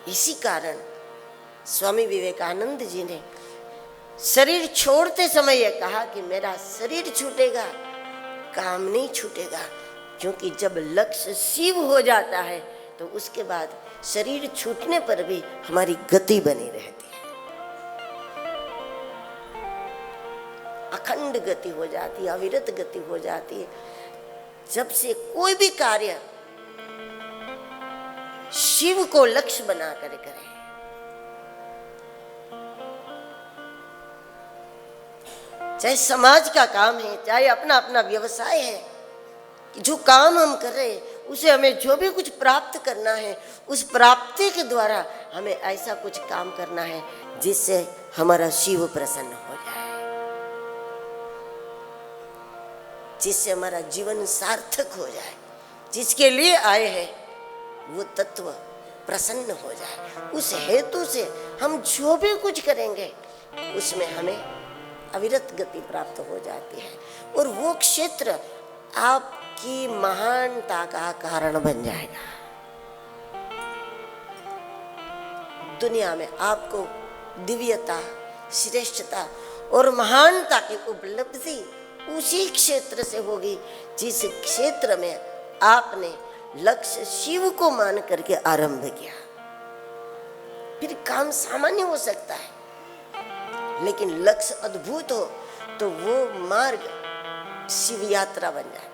इसी कारण स्वामी विवेकानंद जी ने शरीर छोड़ते समय यह कहा कि मेरा शरीर छूटेगा, काम नहीं छूटेगा, क्योंकि जब लक्ष्य शिव हो जाता है तो उसके बाद शरीर छूटने पर भी हमारी गति बनी रहती है, अखंड गति हो जाती है, अविरत गति हो जाती है। जब से कोई भी कार्य शिव को लक्ष्य बनाकर करें, चाहे समाज का काम है, चाहे अपना अपना व्यवसाय है, जो काम हम कर रहे हैं उसे हमें जो भी कुछ प्राप्त करना है, उस प्राप्ति के द्वारा हमें ऐसा कुछ काम करना है जिससे हमारा शिव प्रसन्न हो जाए, जिससे हमारा जीवन सार्थक हो जाए, जिसके लिए आए हैं वो तत्व प्रसन्न हो जाए। उस हेतु से हम जो भी कुछ करेंगे उसमें हमें अविरत गति प्राप्त हो जाती है, और वो क्षेत्र आपकी महानता का कारण बन जाएगा। दुनिया में आपको दिव्यता, श्रेष्ठता और महानता की उपलब्धि उसी क्षेत्र से होगी जिस क्षेत्र में आपने लक्ष्य शिव को मान करके आरंभ किया। फिर काम सामान्य हो सकता है, लेकिन लक्ष्य अद्भुत हो तो वो मार्ग शिव यात्रा बन जाता है।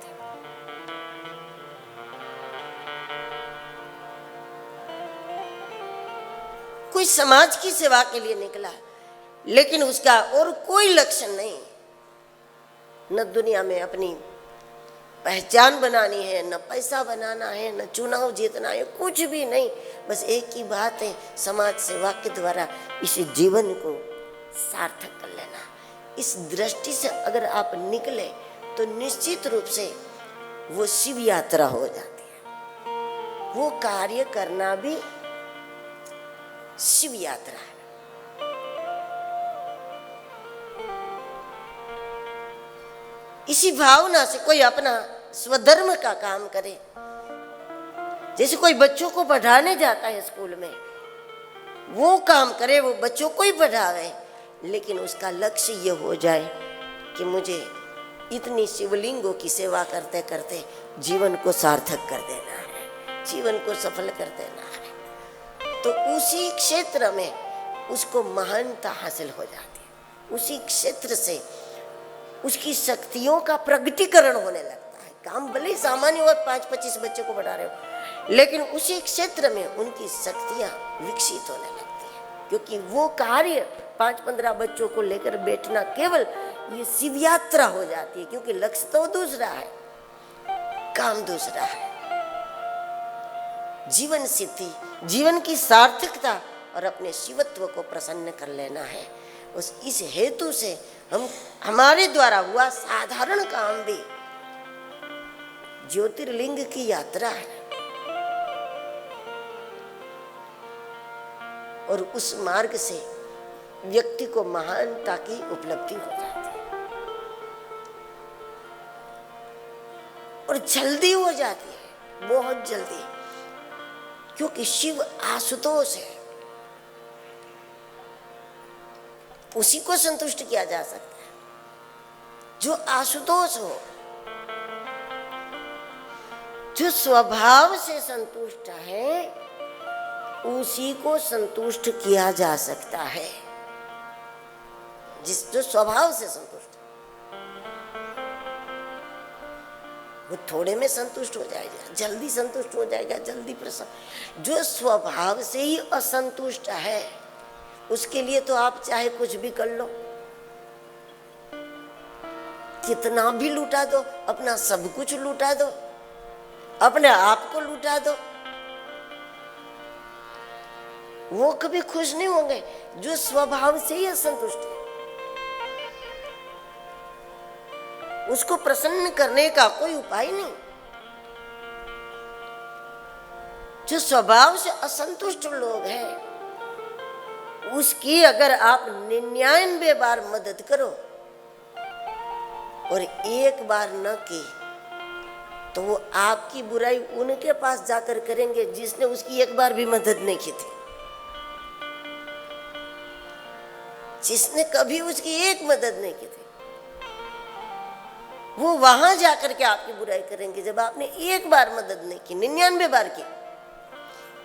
कोई समाज की सेवा के लिए निकला, लेकिन उसका और कोई लक्ष्य नहीं, न दुनिया में अपनी पहचान बनानी है, न पैसा बनाना है, न चुनाव जीतना है, कुछ भी नहीं, बस एक ही बात है, समाज सेवा के द्वारा इस जीवन को सार्थक कर लेना। इस दृष्टि से अगर आप निकले तो निश्चित रूप से वो शिव यात्रा हो जाती है। वो कार्य करना भी शिव यात्रा है। इसी भावना से कोई अपना स्वधर्म का काम करे, जैसे कोई बच्चों को पढ़ाने जाता है स्कूल में, वो काम करे, वो बच्चों को ही पढ़ावे, लेकिन उसका लक्ष्य ये हो जाए कि मुझे इतनी शिवलिंगों की सेवा करते करते जीवन को सार्थक कर देना है, जीवन को सफल कर देना है, तो उसी क्षेत्र में उसको महानता हासिल हो जाती है। उसी क्षेत्र से उसकी शक्तियों का प्रगटीकरण होने लगता है। काम भले ही सामान्य और 5-25 बच्चों को पढ़ा रहे हो, लेकिन उसी क्षेत्र में उनकी शक्तियां विकसित होने लगती है, क्योंकि वो कार्य 5-15 बच्चों को लेकर बैठना केवल ये शिव यात्रा हो जाती है, क्योंकि लक्ष्य तो दूसरा है, काम दूसरा है। जीवन सिद्धि, जीवन की सार्थकता और अपने शिवत्व को प्रसन्न कर लेना है। इस हेतु से हम हमारे द्वारा हुआ साधारण काम भी ज्योतिर्लिंग की यात्रा है, और उस मार्ग से व्यक्ति को महानता की उपलब्धि हो जाती है, और जल्दी हो जाती है, बहुत जल्दी, क्योंकि शिव आशुतोष है, उसी को संतुष्ट किया जा सकता है जो आशुतोष हो, जो स्वभाव से संतुष्ट है, उसी को संतुष्ट किया जा सकता है। जो स्वभाव से संतुष्ट है वो थोड़े में संतुष्ट हो जाएगा, जल्दी संतुष्ट हो जाएगा, जल्दी प्रसन्न। जो स्वभाव से ही असंतुष्ट है उसके लिए तो आप चाहे कुछ भी कर लो, कितना भी लूटा दो, अपना सब कुछ लूटा दो, अपने आप को लूटा दो, वो कभी खुश नहीं होंगे। जो स्वभाव से ही असंतुष्ट है उसको प्रसन्न करने का कोई उपाय नहीं। जो स्वभाव से असंतुष्ट लोग हैं उसकी अगर आप 99 बार मदद करो और एक बार न की तो वो आपकी बुराई उनके पास जाकर करेंगे जिसने उसकी एक बार भी मदद नहीं की थी। जिसने कभी उसकी एक मदद नहीं की थी, वो वहां जाकर के आपकी बुराई करेंगे जब आपने एक बार मदद नहीं की, 99 बार की।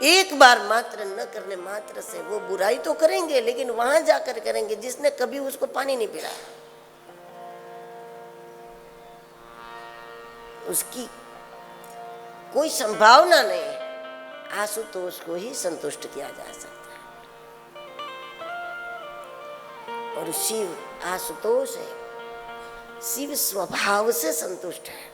एक बार मात्र न करने मात्र से वो बुराई तो करेंगे, लेकिन वहां जाकर करेंगे जिसने कभी उसको पानी नहीं पिलाया, उसकी कोई संभावना नहीं है। आशुतोष को ही संतुष्ट किया जा सकता है, और शिव आशुतोष है, शिव स्वभाव से संतुष्ट है।